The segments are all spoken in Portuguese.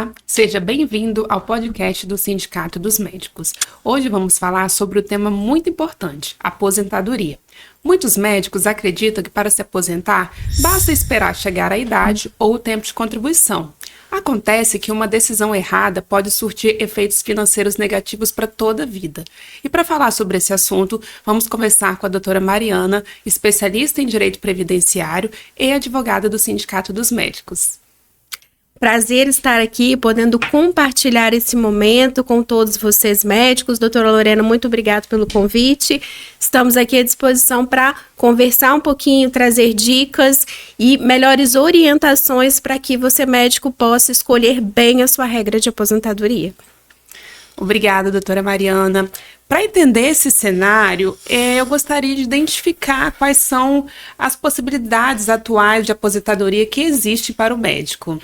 Olá, seja bem-vindo ao podcast do Sindicato dos Médicos. Hoje vamos falar sobre o tema muito importante, aposentadoria. Muitos médicos acreditam que para se aposentar, basta esperar chegar à idade ou o tempo de contribuição. Acontece que uma decisão errada pode surtir efeitos financeiros negativos para toda a vida. E para falar sobre esse assunto, vamos conversar com a doutora Mariana, especialista em direito previdenciário e advogada do Sindicato dos Médicos. Prazer estar aqui, podendo compartilhar esse momento com todos vocês médicos. Doutora Lorena, muito obrigada pelo convite. Estamos aqui à disposição para conversar um pouquinho, trazer dicas e melhores orientações para que você, médico, possa escolher bem a sua regra de aposentadoria. Obrigada, doutora Mariana. Para entender esse cenário, eu gostaria de identificar quais são as possibilidades atuais de aposentadoria que existem para o médico.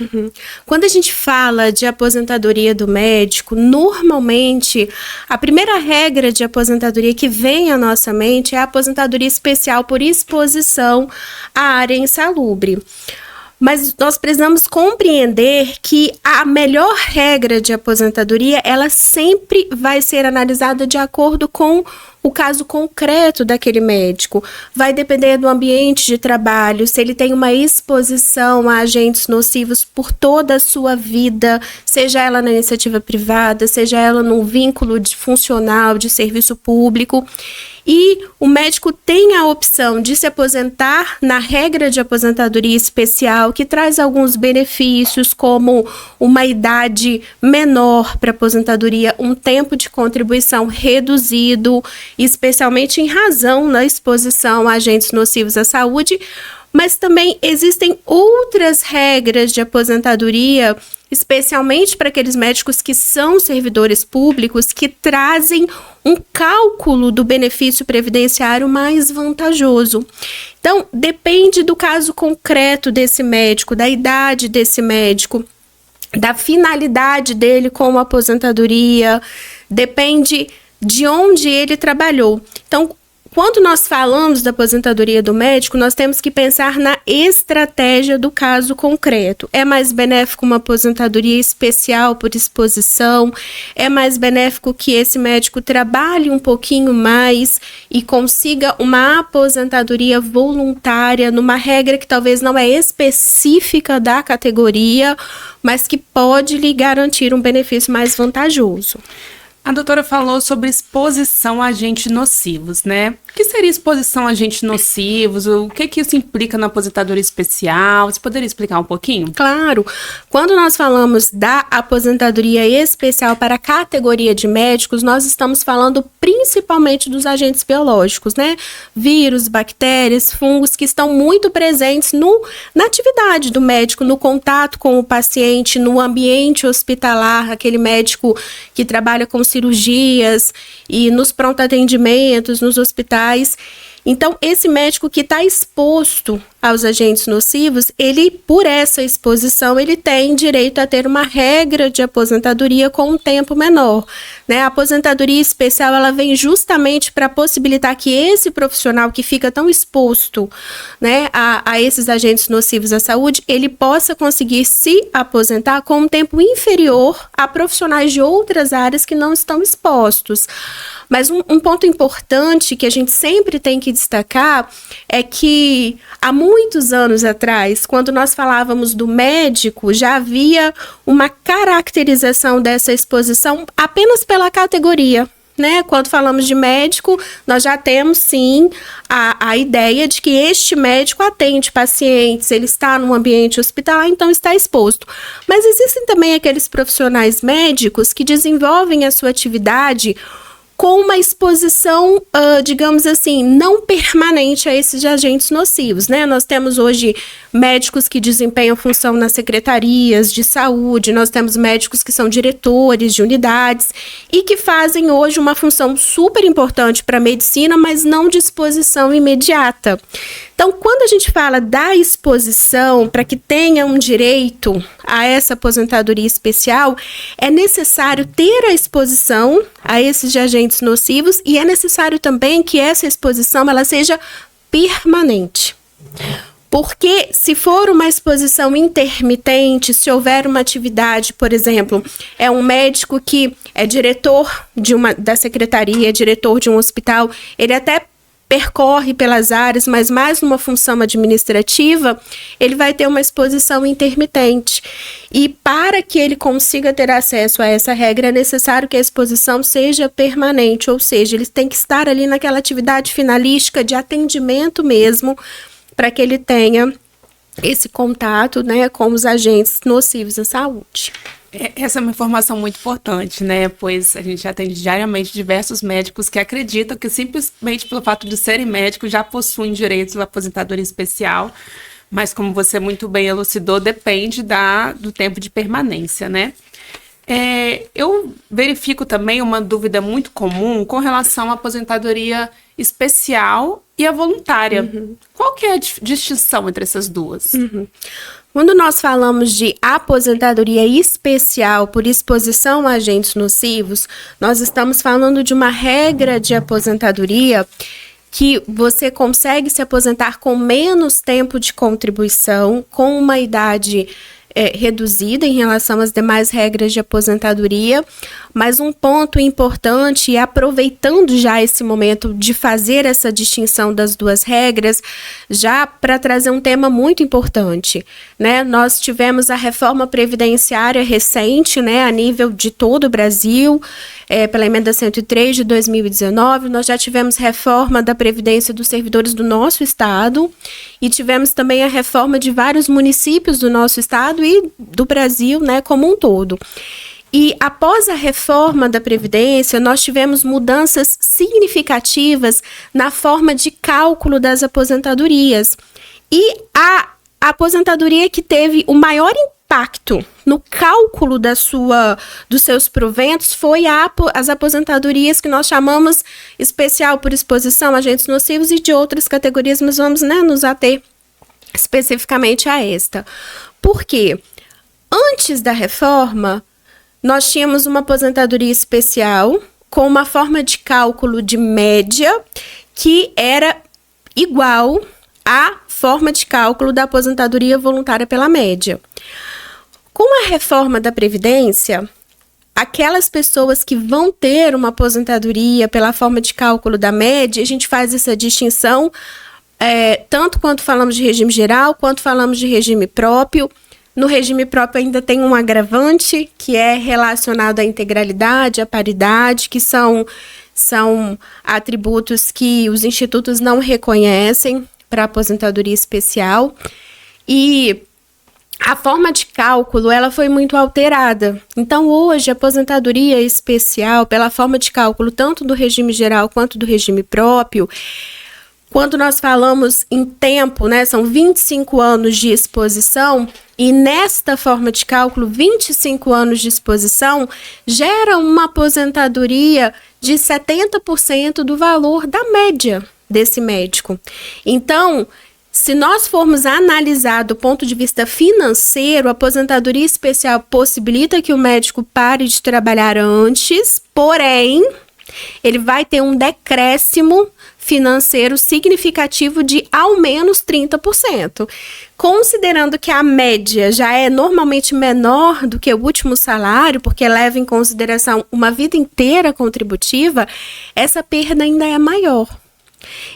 Quando a gente fala de aposentadoria do médico, normalmente a primeira regra de aposentadoria que vem à nossa mente é a aposentadoria especial por exposição à área insalubre. Mas nós precisamos compreender que a melhor regra de aposentadoria, ela sempre vai ser analisada de acordo com o caso concreto daquele médico. Vai depender do ambiente de trabalho, se ele tem uma exposição a agentes nocivos por toda a sua vida, seja ela na iniciativa privada, seja ela num vínculo funcional de serviço público. E o médico tem a opção de se aposentar na regra de aposentadoria especial, que traz alguns benefícios, como uma idade menor para aposentadoria, um tempo de contribuição reduzido, especialmente em razão da exposição a agentes nocivos à saúde. Mas também existem outras regras de aposentadoria, especialmente para aqueles médicos que são servidores públicos, que trazem um cálculo do benefício previdenciário mais vantajoso. Então, depende do caso concreto desse médico, da idade desse médico, da finalidade dele com a aposentadoria, depende de onde ele trabalhou. Então, quando nós falamos da aposentadoria do médico, nós temos que pensar na estratégia do caso concreto. É mais benéfico uma aposentadoria especial por exposição? É mais benéfico que esse médico trabalhe um pouquinho mais e consiga uma aposentadoria voluntária, numa regra que talvez não é específica da categoria, mas que pode lhe garantir um benefício mais vantajoso? A doutora falou sobre exposição a agentes nocivos, né? O que seria exposição a agentes nocivos? O que isso implica na aposentadoria especial? Você poderia explicar um pouquinho? Claro. Quando nós falamos da aposentadoria especial para a categoria de médicos, nós estamos falando principalmente dos agentes biológicos, né? Vírus, bactérias, fungos que estão muito presentes na atividade do médico, no contato com o paciente, no ambiente hospitalar, aquele médico que trabalha com cirurgias e nos pronto-atendimentos, nos hospitais. Então, esse médico que está exposto aos agentes nocivos, ele, por essa exposição, ele tem direito a ter uma regra de aposentadoria com um tempo menor, né? A aposentadoria especial, ela vem justamente para possibilitar que esse profissional que fica tão exposto, né, a esses agentes nocivos à saúde, ele possa conseguir se aposentar com um tempo inferior a profissionais de outras áreas que não estão expostos. Mas um ponto importante que a gente sempre tem que destacar é que há muitos anos atrás, quando nós falávamos do médico, já havia uma caracterização dessa exposição apenas pela categoria, né? Quando falamos de médico, nós já temos sim a ideia de que este médico atende pacientes, ele está num ambiente hospitalar, então está exposto. Mas existem também aqueles profissionais médicos que desenvolvem a sua atividade com uma exposição, digamos assim, não permanente a esses agentes nocivos, né? Nós temos hoje médicos que desempenham função nas secretarias de saúde, nós temos médicos que são diretores de unidades e que fazem hoje uma função super importante para a medicina, mas não de exposição imediata. Então, quando a gente fala da exposição, para que tenha um direito a essa aposentadoria especial, é necessário ter a exposição a esses agentes nocivos e é necessário também que essa exposição ela seja permanente. Porque se for uma exposição intermitente, se houver uma atividade, por exemplo, é um médico que é diretor da secretaria, é diretor de um hospital, ele até percorre pelas áreas, mas mais numa função administrativa, ele vai ter uma exposição intermitente. E para que ele consiga ter acesso a essa regra, é necessário que a exposição seja permanente, ou seja, ele tem que estar ali naquela atividade finalística de atendimento mesmo, para que ele tenha esse contato, né, com os agentes nocivos à saúde. Essa é uma informação muito importante, né? Pois a gente atende diariamente diversos médicos que acreditam que simplesmente pelo fato de serem médicos já possuem direitos à aposentadoria especial, mas como você muito bem elucidou, depende do tempo de permanência, né? Eu verifico também uma dúvida muito comum com relação à aposentadoria especial e a voluntária. Uhum. Qual que é a distinção entre essas duas? Uhum. Quando nós falamos de aposentadoria especial por exposição a agentes nocivos, nós estamos falando de uma regra de aposentadoria que você consegue se aposentar com menos tempo de contribuição, com uma idade reduzida em relação às demais regras de aposentadoria, mas um ponto importante, e aproveitando já esse momento de fazer essa distinção das duas regras, já para trazer um tema muito importante, né? Nós tivemos a reforma previdenciária recente, né, a nível de todo o Brasil, pela emenda 103 de 2019, nós já tivemos reforma da Previdência dos servidores do nosso estado e tivemos também a reforma de vários municípios do nosso estado e do Brasil, né, como um todo. E após a reforma da Previdência, nós tivemos mudanças significativas na forma de cálculo das aposentadorias. E a aposentadoria que teve o maior impacto no cálculo dos seus proventos foi as aposentadorias que nós chamamos especial por exposição a agentes nocivos e de outras categorias, mas vamos, né, nos ater especificamente a esta. Por quê? Antes da reforma, nós tínhamos uma aposentadoria especial com uma forma de cálculo de média que era igual à forma de cálculo da aposentadoria voluntária pela média. Com a reforma da Previdência, aquelas pessoas que vão ter uma aposentadoria pela forma de cálculo da média, a gente faz essa distinção, tanto quando falamos de regime geral, quanto falamos de regime próprio. No regime próprio ainda tem um agravante, que é relacionado à integralidade, à paridade, que são atributos que os institutos não reconhecem para a aposentadoria especial. E a forma de cálculo, ela foi muito alterada. Então, hoje, a aposentadoria especial, pela forma de cálculo tanto do regime geral quanto do regime próprio, quando nós falamos em tempo, né, são 25 anos de exposição, e nesta forma de cálculo, 25 anos de exposição gera uma aposentadoria de 70% do valor da média desse médico. Então, se nós formos analisar do ponto de vista financeiro, a aposentadoria especial possibilita que o médico pare de trabalhar antes, porém, ele vai ter um decréscimo financeiro significativo de ao menos 30%. Considerando que a média já é normalmente menor do que o último salário, porque leva em consideração uma vida inteira contributiva, essa perda ainda é maior.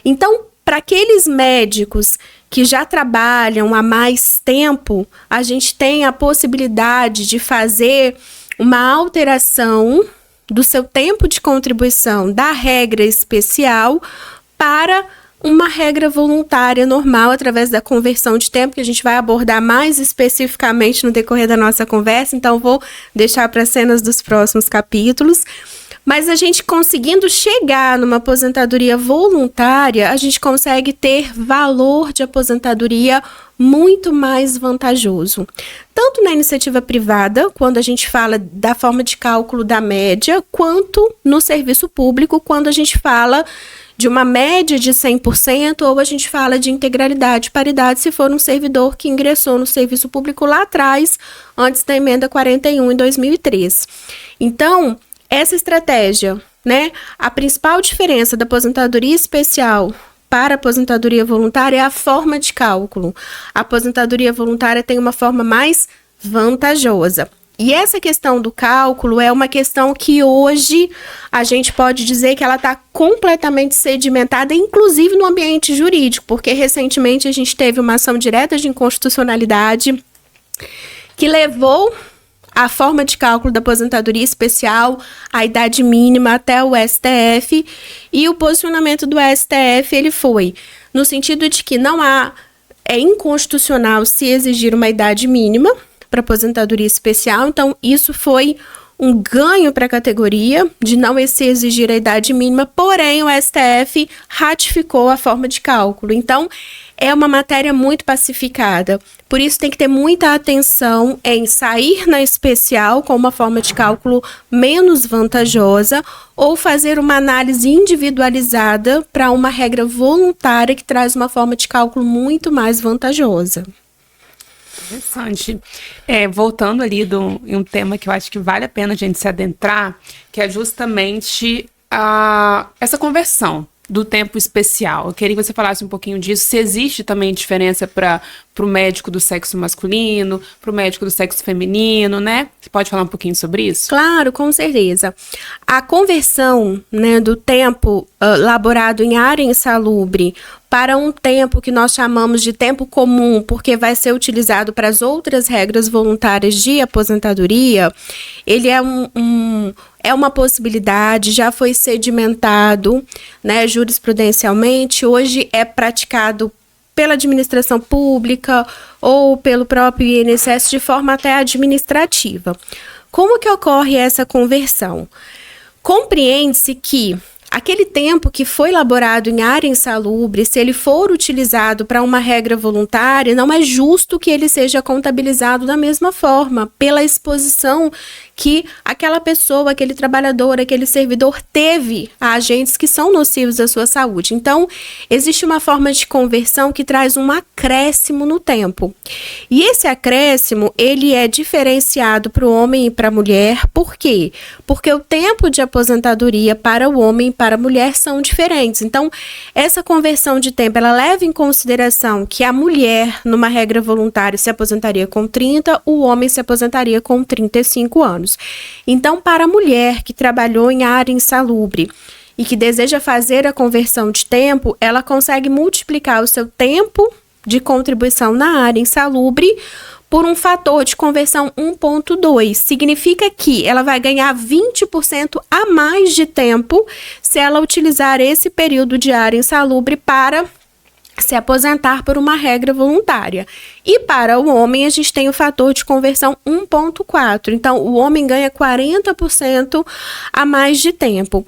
Então, para aqueles médicos que já trabalham há mais tempo, a gente tem a possibilidade de fazer uma alteração do seu tempo de contribuição da regra especial para uma regra voluntária normal através da conversão de tempo, que a gente vai abordar mais especificamente no decorrer da nossa conversa, então vou deixar para cenas dos próximos capítulos. Mas a gente conseguindo chegar numa aposentadoria voluntária, a gente consegue ter valor de aposentadoria muito mais vantajoso. Tanto na iniciativa privada, quando a gente fala da forma de cálculo da média, quanto no serviço público, quando a gente fala de uma média de 100%, ou a gente fala de integralidade, paridade, se for um servidor que ingressou no serviço público lá atrás, antes da emenda 41 em 2003. Então, essa estratégia, né, a principal diferença da aposentadoria especial para a aposentadoria voluntária é a forma de cálculo. A aposentadoria voluntária tem uma forma mais vantajosa. E essa questão do cálculo é uma questão que hoje a gente pode dizer que ela está completamente sedimentada, inclusive no ambiente jurídico, porque recentemente a gente teve uma ação direta de inconstitucionalidade que levou a forma de cálculo da aposentadoria especial, a idade mínima até o STF, e o posicionamento do STF ele foi no sentido de que é inconstitucional se exigir uma idade mínima para aposentadoria especial, então isso foi um ganho para a categoria de não se exigir a idade mínima, porém o STF ratificou a forma de cálculo. Então, é uma matéria muito pacificada. Por isso, tem que ter muita atenção em sair na especial com uma forma de cálculo menos vantajosa ou fazer uma análise individualizada para uma regra voluntária que traz uma forma de cálculo muito mais vantajosa. Interessante. Voltando ali em um tema que eu acho que vale a pena a gente se adentrar, que é justamente essa conversão do tempo especial. Eu queria que você falasse um pouquinho disso, se existe também diferença para o médico do sexo masculino, para o médico do sexo feminino, né? Você pode falar um pouquinho sobre isso? Claro, com certeza. A conversão, né, do tempo laborado em área insalubre para um tempo que nós chamamos de tempo comum, porque vai ser utilizado para as outras regras voluntárias de aposentadoria, ele é uma possibilidade, já foi sedimentado, né, jurisprudencialmente, hoje é praticado pela administração pública ou pelo próprio INSS de forma até administrativa. Como que ocorre essa conversão? Compreende-se que aquele tempo que foi laborado em área insalubre, se ele for utilizado para uma regra voluntária, não é justo que ele seja contabilizado da mesma forma, pela exposição que aquela pessoa, aquele trabalhador, aquele servidor teve a agentes que são nocivos à sua saúde. Então, existe uma forma de conversão que traz um acréscimo no tempo. E esse acréscimo, ele é diferenciado para o homem e para a mulher. Por quê? Porque o tempo de aposentadoria para o homem e para a mulher são diferentes. Então, essa conversão de tempo, ela leva em consideração que a mulher, numa regra voluntária, se aposentaria com 30, o homem se aposentaria com 35 anos. Então, para a mulher que trabalhou em área insalubre e que deseja fazer a conversão de tempo, ela consegue multiplicar o seu tempo de contribuição na área insalubre por um fator de conversão 1,2. Significa que ela vai ganhar 20% a mais de tempo se ela utilizar esse período de área insalubre para se aposentar por uma regra voluntária. E para o homem, a gente tem o fator de conversão 1,4. Então, o homem ganha 40% a mais de tempo.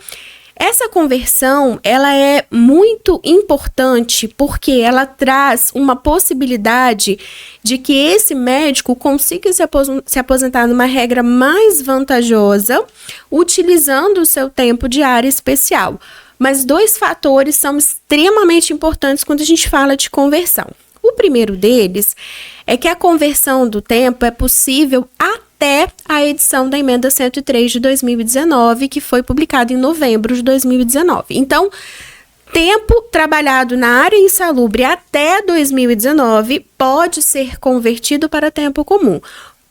Essa conversão, ela é muito importante porque ela traz uma possibilidade de que esse médico consiga se aposentar numa regra mais vantajosa, utilizando o seu tempo de área especial. Mas dois fatores são extremamente importantes quando a gente fala de conversão. O primeiro deles é que a conversão do tempo é possível até a edição da emenda 103 de 2019, que foi publicada em novembro de 2019. Então, tempo trabalhado na área insalubre até 2019 pode ser convertido para tempo comum.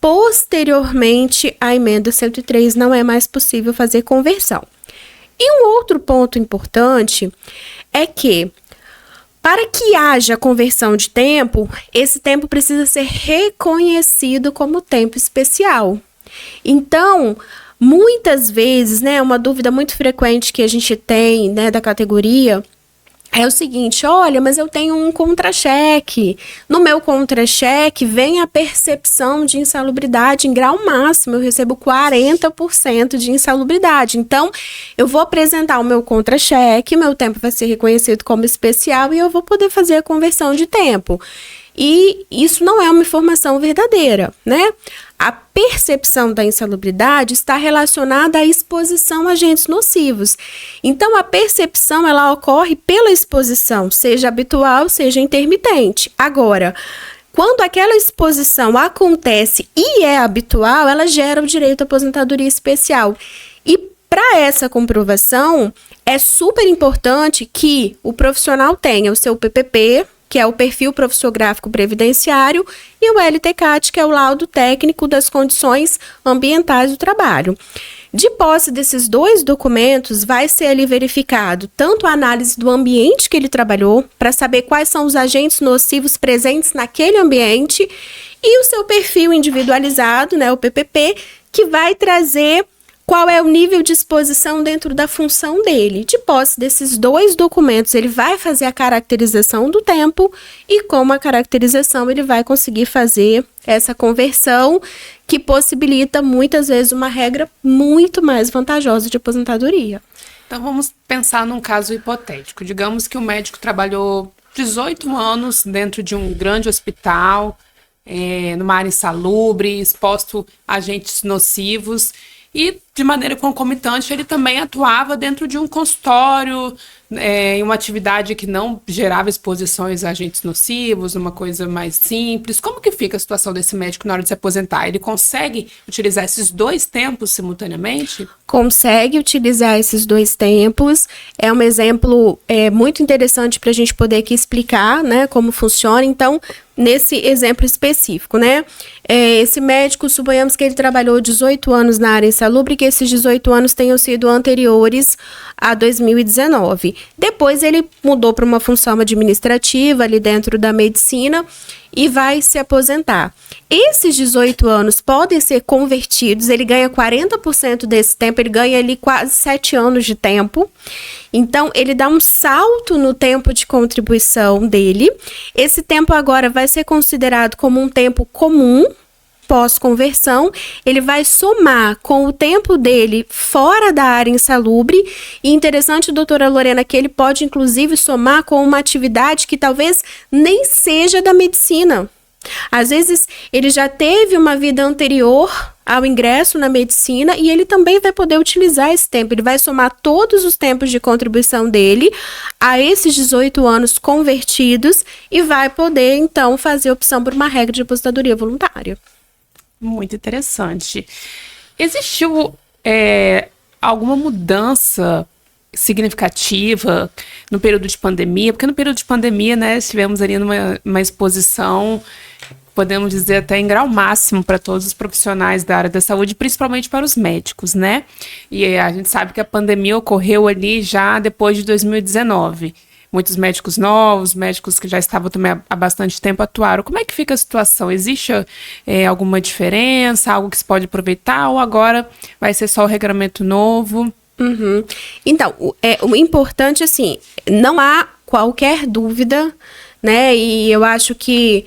Posteriormente, a emenda 103 não é mais possível fazer conversão. E um outro ponto importante é que, para que haja conversão de tempo, esse tempo precisa ser reconhecido como tempo especial. Então, muitas vezes, né, uma dúvida muito frequente que a gente tem, né, da categoria é o seguinte: olha, mas eu tenho um contra-cheque. No meu contra-cheque vem a percepção de insalubridade em grau máximo. Eu recebo 40% de insalubridade. Então, eu vou apresentar o meu contra-cheque, meu tempo vai ser reconhecido como especial e eu vou poder fazer a conversão de tempo. E isso não é uma informação verdadeira, né? A percepção da insalubridade está relacionada à exposição a agentes nocivos. Então, a percepção, ela ocorre pela exposição, seja habitual, seja intermitente. Agora, quando aquela exposição acontece e é habitual, ela gera o direito à aposentadoria especial. E para essa comprovação, é super importante que o profissional tenha o seu PPP, que é o perfil profissiográfico previdenciário, e o LTCAT, que é o laudo técnico das condições ambientais do trabalho. De posse desses dois documentos, vai ser ali verificado tanto a análise do ambiente que ele trabalhou, para saber quais são os agentes nocivos presentes naquele ambiente, e o seu perfil individualizado, né, o PPP, que vai trazer qual é o nível de exposição dentro da função dele. De posse desses dois documentos, ele vai fazer a caracterização do tempo e, com a caracterização, ele vai conseguir fazer essa conversão que possibilita, muitas vezes, uma regra muito mais vantajosa de aposentadoria. Então, vamos pensar num caso hipotético. Digamos que o médico trabalhou 18 anos dentro de um grande hospital, numa área insalubre, exposto a agentes nocivos. E, de maneira concomitante, ele também atuava dentro de um consultório, em uma atividade que não gerava exposições a agentes nocivos, uma coisa mais simples. Como que fica a situação desse médico na hora de se aposentar? Ele consegue utilizar esses dois tempos simultaneamente? Consegue utilizar esses dois tempos. É um exemplo muito interessante para a gente poder aqui explicar, né, como funciona. Então, nesse exemplo específico, né? Esse médico, suponhamos que ele trabalhou 18 anos na área insalubre, que esses 18 anos tenham sido anteriores a 2019. Depois ele mudou para uma função administrativa ali dentro da medicina e vai se aposentar. Esses 18 anos podem ser convertidos, ele ganha 40% desse tempo, ele ganha ali quase 7 anos de tempo. Então, ele dá um salto no tempo de contribuição dele. Esse tempo agora vai ser considerado como um tempo comum, pós-conversão. Ele vai somar com o tempo dele fora da área insalubre. E interessante, doutora Lorena, que ele pode, inclusive, somar com uma atividade que talvez nem seja da medicina. Às vezes, ele já teve uma vida anterior ao ingresso na medicina e ele também vai poder utilizar esse tempo. Ele vai somar todos os tempos de contribuição dele a esses 18 anos convertidos e vai poder, então, fazer opção por uma regra de aposentadoria voluntária. Muito interessante. Existiu alguma mudança significativa no período de pandemia? Porque no período de pandemia, né, estivemos ali numa exposição, podemos dizer até em grau máximo para todos os profissionais da área da saúde, principalmente para os médicos, né? E a gente sabe que a pandemia ocorreu ali já depois de 2019. Muitos médicos novos, médicos que já estavam também há bastante tempo atuaram. Como é que fica a situação? Existe alguma diferença, algo que se pode aproveitar, ou agora vai ser só o regramento novo? Uhum. Então, o importante, assim, não há qualquer dúvida, né? E eu acho que,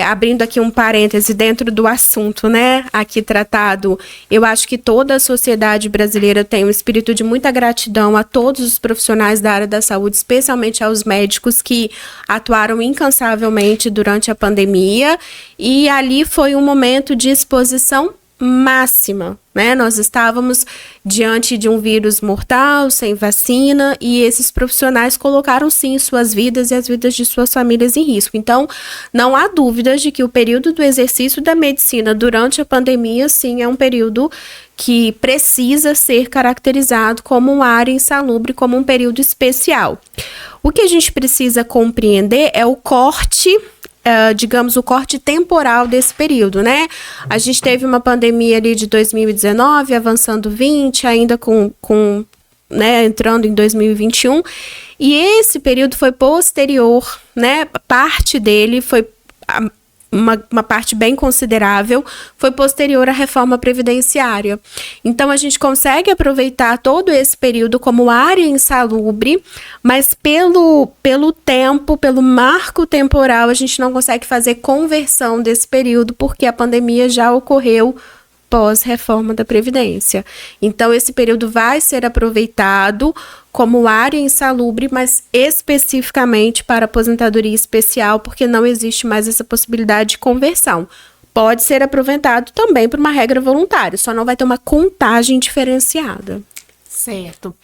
abrindo aqui um parêntese dentro do assunto, né, aqui tratado, eu acho que toda a sociedade brasileira tem um espírito de muita gratidão a todos os profissionais da área da saúde, especialmente aos médicos que atuaram incansavelmente durante a pandemia, e ali foi um momento de exposição máxima, né? Nós estávamos diante de um vírus mortal, sem vacina, e esses profissionais colocaram sim suas vidas e as vidas de suas famílias em risco. Então, não há dúvidas de que o período do exercício da medicina durante a pandemia, sim, é um período que precisa ser caracterizado como uma área insalubre, como um período especial. O que a gente precisa compreender é o corte, digamos, o corte temporal desse período, né? A gente teve uma pandemia ali de 2019, avançando 20, ainda né, entrando em 2021, e esse período foi posterior, né? Parte dele foi uma parte bem considerável, foi posterior à reforma previdenciária. Então, a gente consegue aproveitar todo esse período como área insalubre, mas pelo tempo, pelo marco temporal, a gente não consegue fazer conversão desse período, porque a pandemia já ocorreu pós-reforma da Previdência. Então, esse período vai ser aproveitado como área insalubre, mas especificamente para aposentadoria especial, porque não existe mais essa possibilidade de conversão. Pode ser aproveitado também por uma regra voluntária, só não vai ter uma contagem diferenciada. Certo.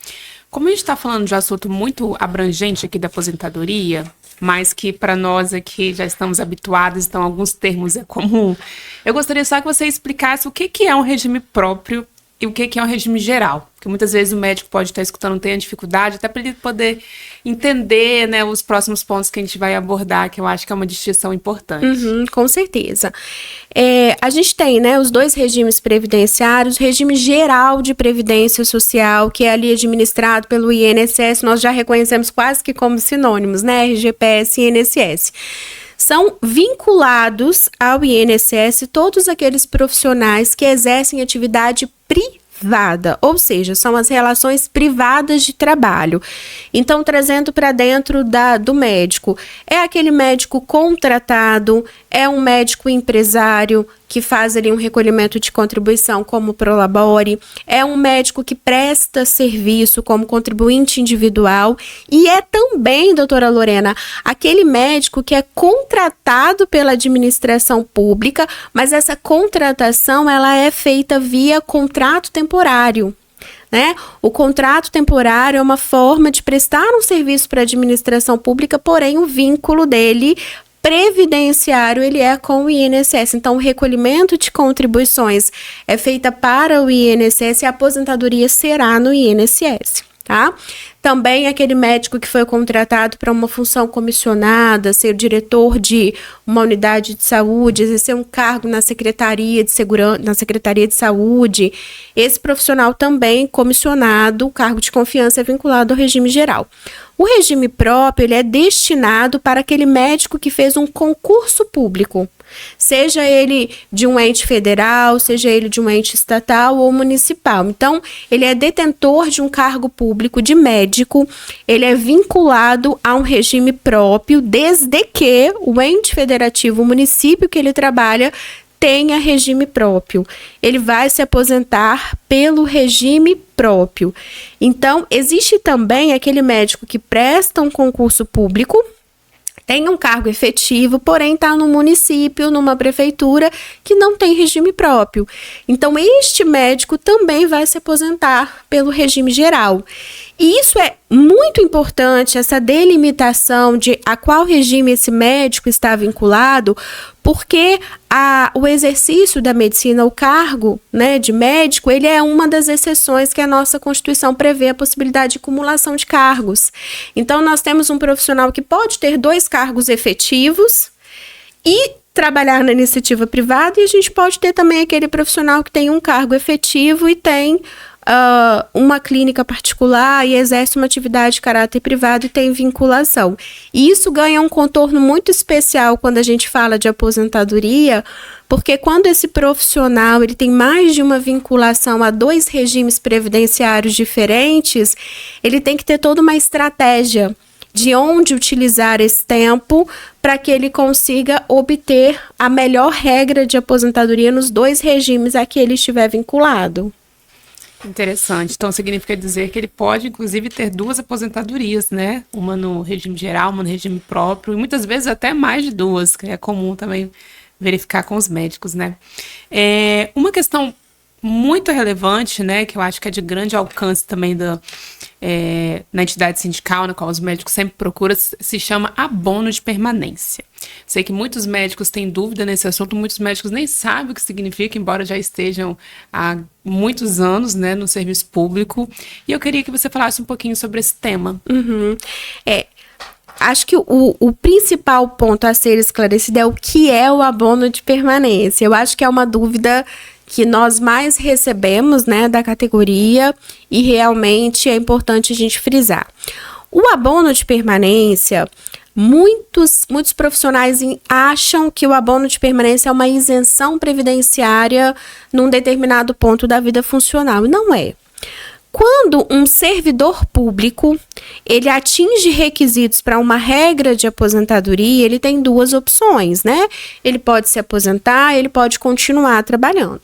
Como a gente está falando de um assunto muito abrangente aqui da aposentadoria, mas que para nós aqui já estamos habituados, então alguns termos é comum, eu gostaria só que você explicasse o que é um regime próprio e o que é um regime geral. Porque muitas vezes o médico pode estar escutando, tem dificuldade, até para ele poder entender, né, os próximos pontos que a gente vai abordar, que eu acho que é uma distinção importante. Com certeza. A gente tem, né, os dois regimes previdenciários, o regime geral de previdência social, que é ali administrado pelo INSS, nós já reconhecemos quase que como sinônimos, né, RGPS e INSS. São vinculados ao INSS todos aqueles profissionais que exercem atividade privada, ou seja, são as relações privadas de trabalho. Então, trazendo para dentro do médico, é aquele médico contratado, é um médico empresário que faz ali um recolhimento de contribuição como Prolabore, é um médico que presta serviço como contribuinte individual e é também, doutora Lorena, aquele médico que é contratado pela administração pública, mas essa contratação ela é feita via contrato temporário. Né? O contrato temporário é uma forma de prestar um serviço para a administração pública, porém o vínculo dele previdenciário ele é com o INSS. Então, o recolhimento de contribuições é feita para o INSS e a aposentadoria será no INSS, tá? Também aquele médico que foi contratado para uma função comissionada, ser o diretor de uma unidade de saúde, exercer um cargo na Secretaria de Segurança, na Secretaria de Saúde, esse profissional também comissionado, o cargo de confiança é vinculado ao regime geral. O regime próprio ele é destinado para aquele médico que fez um concurso público, seja ele de um ente federal, seja ele de um ente estatal ou municipal. Então, ele é detentor de um cargo público de médico, ele é vinculado a um regime próprio, desde que o ente federativo, o município que ele trabalha, tenha regime próprio. Ele vai se aposentar pelo regime próprio. Então, existe também aquele médico que presta um concurso público, tem um cargo efetivo, porém está no município, numa prefeitura que não tem regime próprio. Então, este médico também vai se aposentar pelo regime geral. E isso é muito importante, essa delimitação de a qual regime esse médico está vinculado, porque o exercício da medicina, o cargo, né, de médico, ele é uma das exceções que a nossa Constituição prevê a possibilidade de acumulação de cargos. Então, nós temos um profissional que pode ter 2 cargos efetivos e trabalhar na iniciativa privada, e a gente pode ter também aquele profissional que tem um cargo efetivo e tem uma clínica particular e exerce uma atividade de caráter privado e tem vinculação. E isso ganha um contorno muito especial quando a gente fala de aposentadoria, porque quando esse profissional ele tem mais de uma vinculação a 2 regimes previdenciários diferentes, ele tem que ter toda uma estratégia de onde utilizar esse tempo para que ele consiga obter a melhor regra de aposentadoria nos 2 regimes a que ele estiver vinculado. Interessante. Então, significa dizer que ele pode, inclusive, ter 2 aposentadorias, né? Uma no regime geral, uma no regime próprio, e muitas vezes até mais de 2, que é comum também verificar com os médicos, né? Uma questão muito relevante, né, que eu acho que é de grande alcance também na entidade sindical, na qual os médicos sempre procuram, se chama abono de permanência. Sei que muitos médicos têm dúvida nesse assunto, muitos médicos nem sabem o que significa, embora já estejam há muitos anos, né, no serviço público. E eu queria que você falasse um pouquinho sobre esse tema. Acho que o principal ponto a ser esclarecido é o que é o abono de permanência. Eu acho que é uma dúvida que nós mais recebemos, né, da categoria, e realmente é importante a gente frisar. O abono de permanência, muitos profissionais acham que o abono de permanência é uma isenção previdenciária num determinado ponto da vida funcional, e não é. Quando um servidor público, ele atinge requisitos para uma regra de aposentadoria, ele tem 2 opções, né? Ele pode se aposentar, ele pode continuar trabalhando.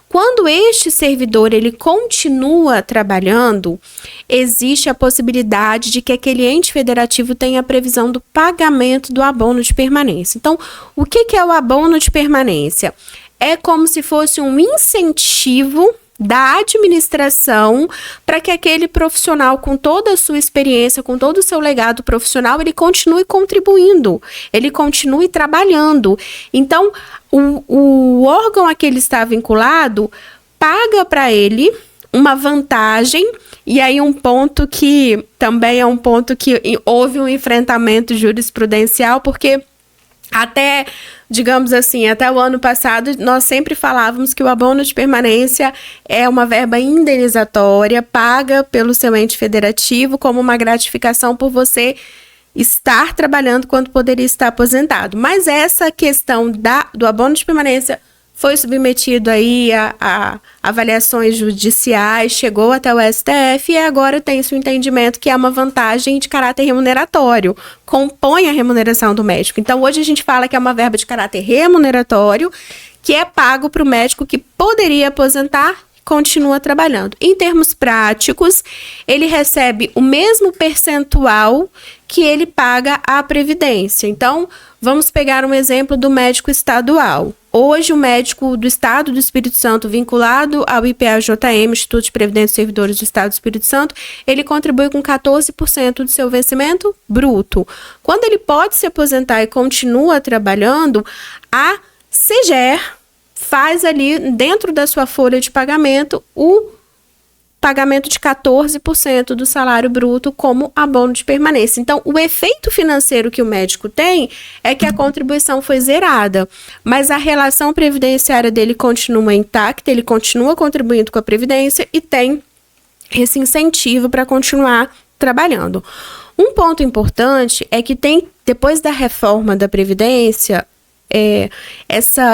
Quando este servidor, ele continua trabalhando, existe a possibilidade de que aquele ente federativo tenha a previsão do pagamento do abono de permanência. Então, o que é o abono de permanência? É como se fosse um incentivo da administração para que aquele profissional, com toda a sua experiência, com todo o seu legado profissional, ele continue contribuindo, ele continue trabalhando. Então, o órgão a que ele está vinculado paga para ele uma vantagem, e aí um ponto que também é um ponto que houve um enfrentamento jurisprudencial, porque até, digamos assim, até o ano passado, nós sempre falávamos que o abono de permanência é uma verba indenizatória paga pelo seu ente federativo como uma gratificação por você estar trabalhando quando poderia estar aposentado. Mas essa questão do abono de permanência foi submetido aí a avaliações judiciais, chegou até o STF e agora tem-se o entendimento que é uma vantagem de caráter remuneratório, compõe a remuneração do médico. Então, hoje a gente fala que é uma verba de caráter remuneratório, que é pago para o médico que poderia aposentar e continua trabalhando. Em termos práticos, ele recebe o mesmo percentual que ele paga à Previdência. Então, vamos pegar um exemplo do médico estadual. Hoje, o médico do Estado do Espírito Santo, vinculado ao IPA-JM, Instituto de Previdência dos Servidores do Estado do Espírito Santo, ele contribui com 14% do seu vencimento bruto. Quando ele pode se aposentar e continua trabalhando, a CGER faz ali, dentro da sua folha de pagamento, o pagamento de 14% do salário bruto como abono de permanência. Então, o efeito financeiro que o médico tem é que a contribuição foi zerada, mas a relação previdenciária dele continua intacta, ele continua contribuindo com a Previdência e tem esse incentivo para continuar trabalhando. Um ponto importante é que depois da reforma da Previdência,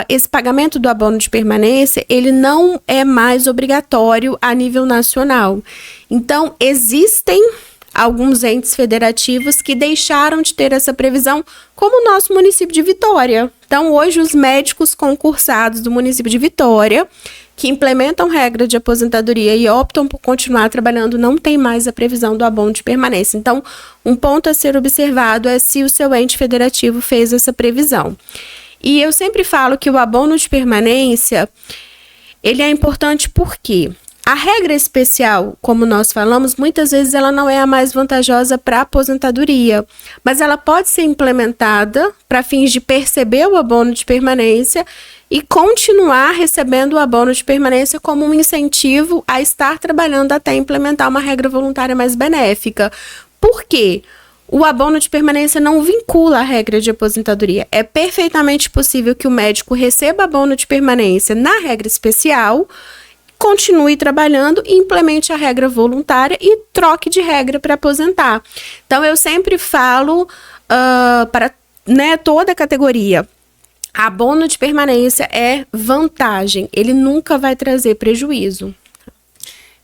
esse pagamento do abono de permanência, ele não é mais obrigatório a nível nacional. Então, existem alguns entes federativos que deixaram de ter essa previsão, como o nosso município de Vitória. Então, hoje, os médicos concursados do município de Vitória, que implementam regra de aposentadoria e optam por continuar trabalhando, não tem mais a previsão do abono de permanência. Então, um ponto a ser observado é se o seu ente federativo fez essa previsão. E eu sempre falo que o abono de permanência, ele é importante porque a regra especial, como nós falamos, muitas vezes ela não é a mais vantajosa para a aposentadoria, mas ela pode ser implementada para fins de perceber o abono de permanência e continuar recebendo o abono de permanência como um incentivo a estar trabalhando até implementar uma regra voluntária mais benéfica. Por quê? O abono de permanência não vincula a regra de aposentadoria. É perfeitamente possível que o médico receba abono de permanência na regra especial, continue trabalhando e implemente a regra voluntária e troque de regra para aposentar. Então, eu sempre falo para toda a categoria, abono de permanência é vantagem, ele nunca vai trazer prejuízo.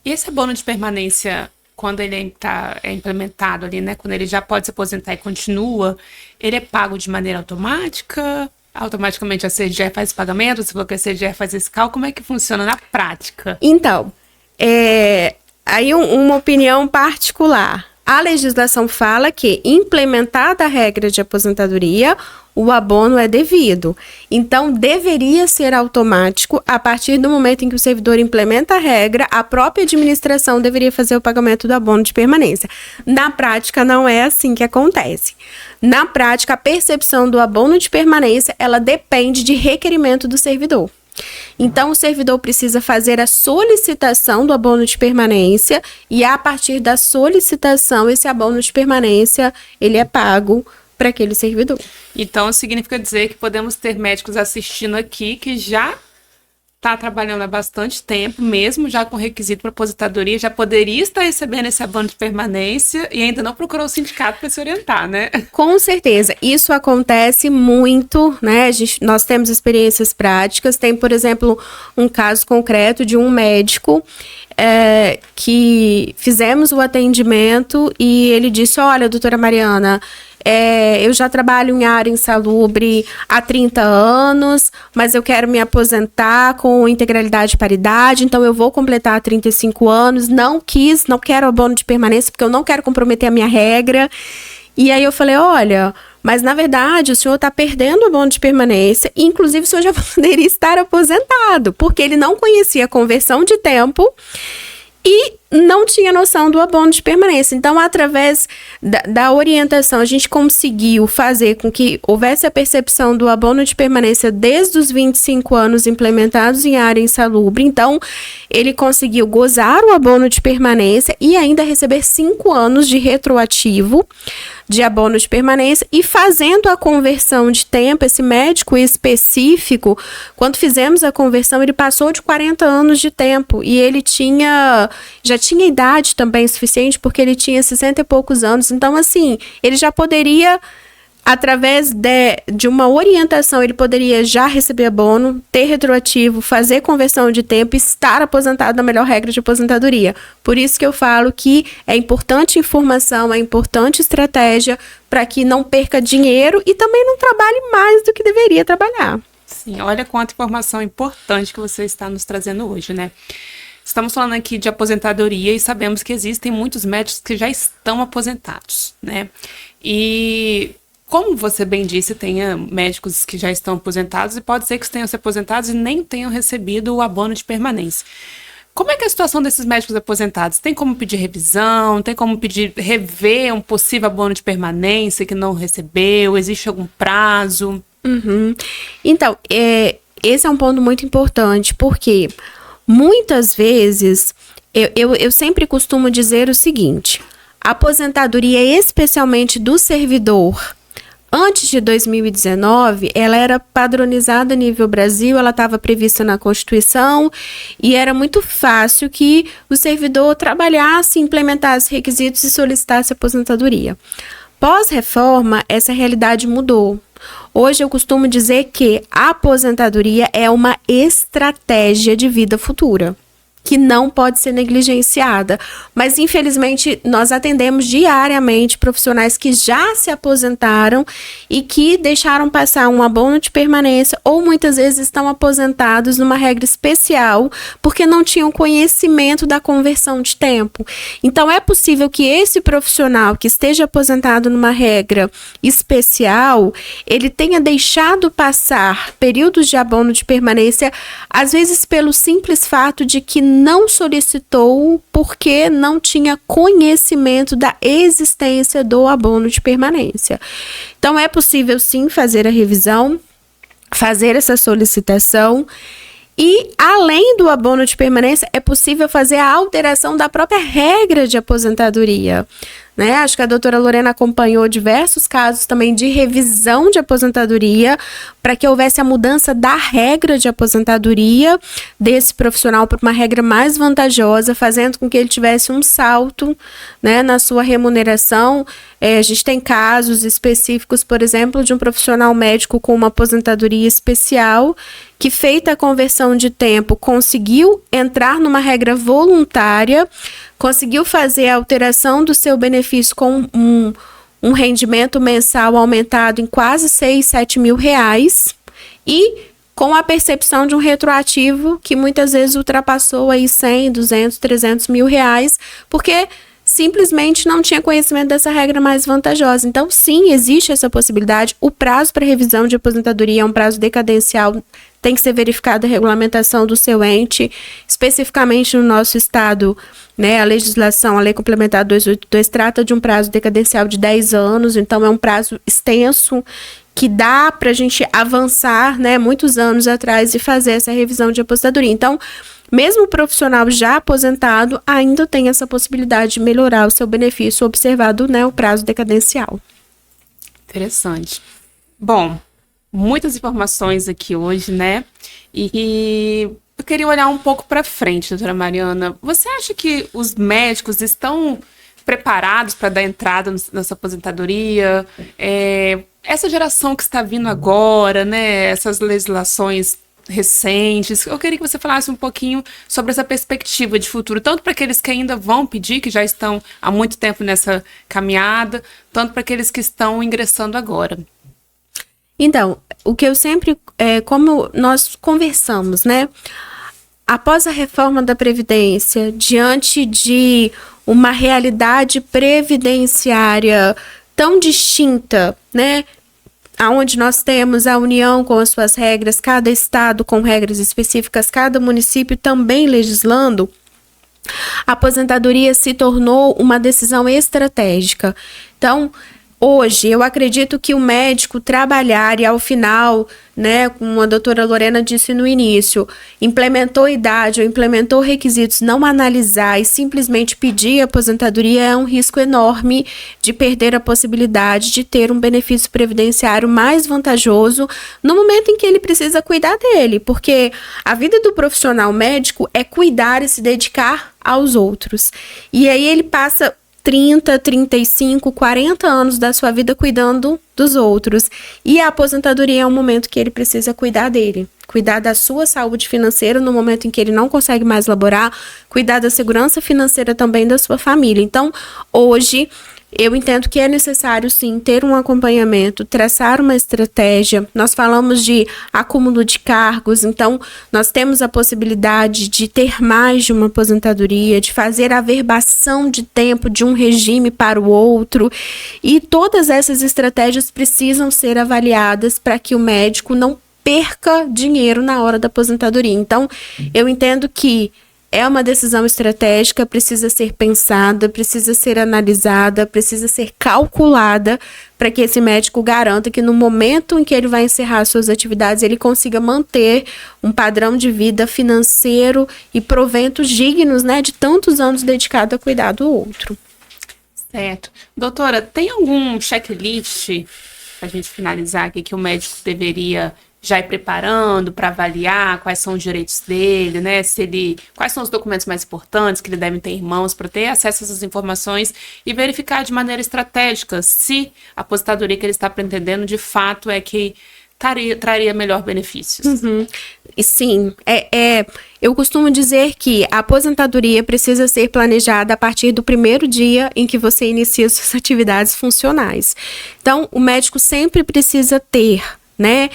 E esse abono de permanência, quando ele é implementado ali, né, quando ele já pode se aposentar e continua, ele é pago de maneira automática? Automaticamente a CGE faz o pagamento? Se for que a CGE faz esse cálculo, como é que funciona na prática? Então, aí uma opinião particular. A legislação fala que, implementada a regra de aposentadoria, o abono é devido. Então, deveria ser automático. A partir do momento em que o servidor implementa a regra, a própria administração deveria fazer o pagamento do abono de permanência. Na prática, não é assim que acontece. Na prática, a percepção do abono de permanência, ela depende de requerimento do servidor. Então, o servidor precisa fazer a solicitação do abono de permanência e, a partir da solicitação, esse abono de permanência, ele é pago para aquele servidor. Então, significa dizer que podemos ter médicos assistindo aqui que já está trabalhando há bastante tempo, mesmo já com requisito para aposentadoria, já poderia estar recebendo esse abono de permanência e ainda não procurou o sindicato para se orientar, né? Com certeza, isso acontece muito, né? Nós temos experiências práticas, tem, por exemplo, um caso concreto de um médico que fizemos o atendimento e ele disse, olha, doutora Mariana, eu já trabalho em área insalubre há 30 anos, mas eu quero me aposentar com integralidade e paridade, então eu vou completar 35 anos, não quero abono de permanência, porque eu não quero comprometer a minha regra. E aí eu falei, olha, mas na verdade o senhor está perdendo o abono de permanência, e inclusive o senhor já poderia estar aposentado, porque ele não conhecia a conversão de tempo e não tinha noção do abono de permanência. Então, através da orientação, a gente conseguiu fazer com que houvesse a percepção do abono de permanência desde os 25 anos implementados em área insalubre. Então, ele conseguiu gozar o abono de permanência e ainda receber 5 anos de retroativo de abono de permanência, e fazendo a conversão de tempo, esse médico específico, quando fizemos a conversão, ele passou de 40 anos de tempo, e ele já tinha idade também suficiente, porque ele tinha 60 e poucos anos. Então, assim, ele já poderia, através de uma orientação, ele poderia já receber abono, ter retroativo, fazer conversão de tempo e estar aposentado na melhor regra de aposentadoria. Por isso que eu falo que é importante informação, é importante estratégia para que não perca dinheiro e também não trabalhe mais do que deveria trabalhar. Sim, olha quanta informação importante que você está nos trazendo hoje, né? Estamos falando aqui de aposentadoria e sabemos que existem muitos médicos que já estão aposentados, né? E como você bem disse, tem médicos que já estão aposentados e pode ser que tenham se aposentados e nem tenham recebido o abono de permanência. Como é que é a situação desses médicos aposentados? Tem como pedir revisão? Tem como pedir rever um possível abono de permanência que não recebeu? Existe algum prazo? Então, esse é um ponto muito importante, porque muitas vezes eu sempre costumo dizer o seguinte: a aposentadoria, especialmente do servidor, antes de 2019, ela era padronizada a nível Brasil, ela estava prevista na Constituição e era muito fácil que o servidor trabalhasse, implementasse requisitos e solicitasse aposentadoria. Pós-reforma, essa realidade mudou. Hoje eu costumo dizer que a aposentadoria é uma estratégia de vida futura, que não pode ser negligenciada. Mas, infelizmente, nós atendemos diariamente profissionais que já se aposentaram e que deixaram passar um abono de permanência ou muitas vezes estão aposentados numa regra especial porque não tinham conhecimento da conversão de tempo. Então, é possível que esse profissional que esteja aposentado numa regra especial, ele tenha deixado passar períodos de abono de permanência, às vezes pelo simples fato de que não solicitou porque não tinha conhecimento da existência do abono de permanência. Então, é possível sim fazer a revisão, fazer essa solicitação e, além do abono de permanência, é possível fazer a alteração da própria regra de aposentadoria. Né? Acho que a doutora Lorena acompanhou diversos casos também de revisão de aposentadoria para que houvesse a mudança da regra de aposentadoria desse profissional para uma regra mais vantajosa, fazendo com que ele tivesse um salto, né, na sua remuneração. A gente tem casos específicos, por exemplo, de um profissional médico com uma aposentadoria especial que, feita a conversão de tempo, conseguiu entrar numa regra voluntária, conseguiu fazer a alteração do seu benefício com um rendimento mensal aumentado em quase 6, 7 mil reais e com a percepção de um retroativo que muitas vezes ultrapassou aí 100, 200, 300 mil reais, porque simplesmente não tinha conhecimento dessa regra mais vantajosa. Então, sim, existe essa possibilidade. O prazo para revisão de aposentadoria é um prazo decadencial, tem que ser verificada a regulamentação do seu ente, especificamente no nosso estado, né, a legislação, a Lei Complementar 282, trata de um prazo decadencial de 10 anos, então é um prazo extenso, que dá para a gente avançar, né, muitos anos atrás e fazer essa revisão de aposentadoria. Então, mesmo o profissional já aposentado ainda tem essa possibilidade de melhorar o seu benefício, observado, né, o prazo decadencial. Interessante. Bom, muitas informações aqui hoje, né? E eu queria olhar um pouco para frente, doutora Mariana. Você acha que os médicos estão preparados para dar entrada nessa aposentadoria? Essa geração que está vindo agora, né? Essas legislações recentes, eu queria que você falasse um pouquinho sobre essa perspectiva de futuro, tanto para aqueles que ainda vão pedir, que já estão há muito tempo nessa caminhada, tanto para aqueles que estão ingressando agora. Então, o que eu sempre, como nós conversamos, né? Após a reforma da Previdência, diante de uma realidade previdenciária tão distinta, né? Onde nós temos a União com as suas regras, cada estado com regras específicas, cada município também legislando, A aposentadoria se tornou uma decisão estratégica. Então, hoje, eu acredito que o médico trabalhar e ao final, né, como a doutora Lorena disse no início, implementou idade ou implementou requisitos, não analisar e simplesmente pedir aposentadoria é um risco enorme de perder a possibilidade de ter um benefício previdenciário mais vantajoso no momento em que ele precisa cuidar dele, porque a vida do profissional médico é cuidar e se dedicar aos outros. E aí ele passa 30, 35, 40 anos da sua vida cuidando dos outros. E a aposentadoria é um momento que ele precisa cuidar dele. Cuidar da sua saúde financeira no momento em que ele não consegue mais laborar. Cuidar da segurança financeira também da sua família. Então, hoje, eu entendo que é necessário, sim, ter um acompanhamento, traçar uma estratégia. Nós falamos de acúmulo de cargos, então nós temos a possibilidade de ter mais de uma aposentadoria, de fazer a averbação de tempo de um regime para o outro. E todas essas estratégias precisam ser avaliadas para que o médico não perca dinheiro na hora da aposentadoria. Então, eu entendo que é uma decisão estratégica, precisa ser pensada, precisa ser analisada, precisa ser calculada para que esse médico garanta que no momento em que ele vai encerrar suas atividades, ele consiga manter um padrão de vida financeiro e proventos dignos, né, de tantos anos dedicado a cuidar do outro. Certo. Doutora, tem algum checklist, para a gente finalizar aqui, que o médico deveria já ir preparando para avaliar quais são os direitos dele, né? Quais são os documentos mais importantes que ele deve ter em mãos para ter acesso a essas informações e verificar de maneira estratégica se a aposentadoria que ele está pretendendo de fato é que traria melhor benefícios. E sim, eu costumo dizer que a aposentadoria precisa ser planejada a partir do primeiro dia em que você inicia suas atividades funcionais. Então, o médico sempre precisa ter, né,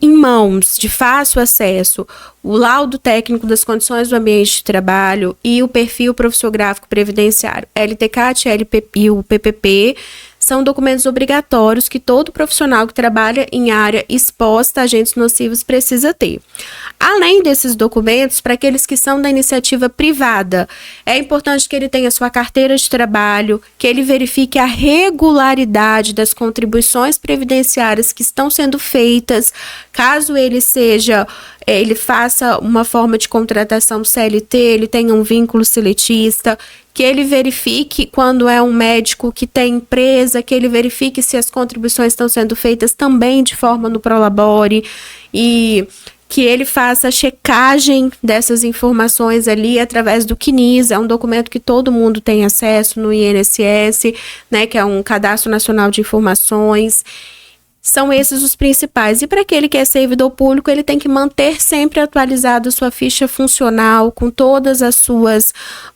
em mãos, de fácil acesso, o laudo técnico das condições do ambiente de trabalho e o perfil profissiográfico previdenciário. LTCAT e o PPP são documentos obrigatórios que todo profissional que trabalha em área exposta a agentes nocivos precisa ter. Além desses documentos, para aqueles que são da iniciativa privada, é importante que ele tenha sua carteira de trabalho, que ele verifique a regularidade das contribuições previdenciárias que estão sendo feitas, caso ele faça uma forma de contratação CLT, ele tenha um vínculo seletista, que ele verifique quando é um médico que tem empresa, que ele verifique se as contribuições estão sendo feitas também de forma no Prolabore e que ele faça a checagem dessas informações ali através do CNIS, é um documento que todo mundo tem acesso no INSS, né, que é um Cadastro Nacional de Informações. São esses os principais. E para aquele que é servidor público, ele tem que manter sempre atualizado sua ficha funcional, com todas os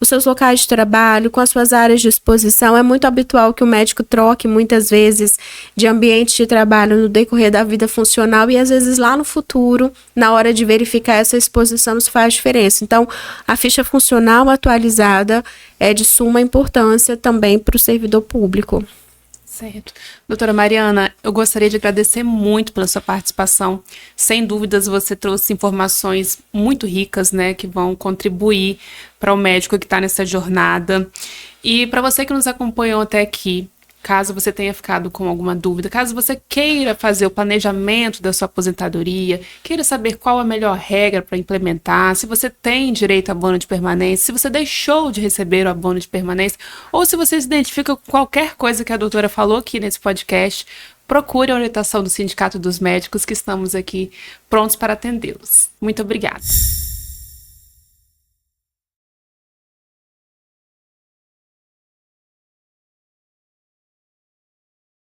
seus locais de trabalho, com as suas áreas de exposição. É muito habitual que o médico troque, muitas vezes, de ambiente de trabalho no decorrer da vida funcional e, às vezes, lá no futuro, na hora de verificar essa exposição, isso faz diferença. Então, a ficha funcional atualizada é de suma importância também para o servidor público. Certo. Doutora Mariana, eu gostaria de agradecer muito pela sua participação. Sem dúvidas, você trouxe informações muito ricas, né, que vão contribuir para o médico que está nessa jornada. E para você que nos acompanhou até aqui, caso você tenha ficado com alguma dúvida, caso você queira fazer o planejamento da sua aposentadoria, queira saber qual a melhor regra para implementar, se você tem direito a abono de permanência, se você deixou de receber o abono de permanência, ou se você se identifica com qualquer coisa que a doutora falou aqui nesse podcast, procure a orientação do Sindicato dos Médicos, que estamos aqui prontos para atendê-los. Muito obrigada.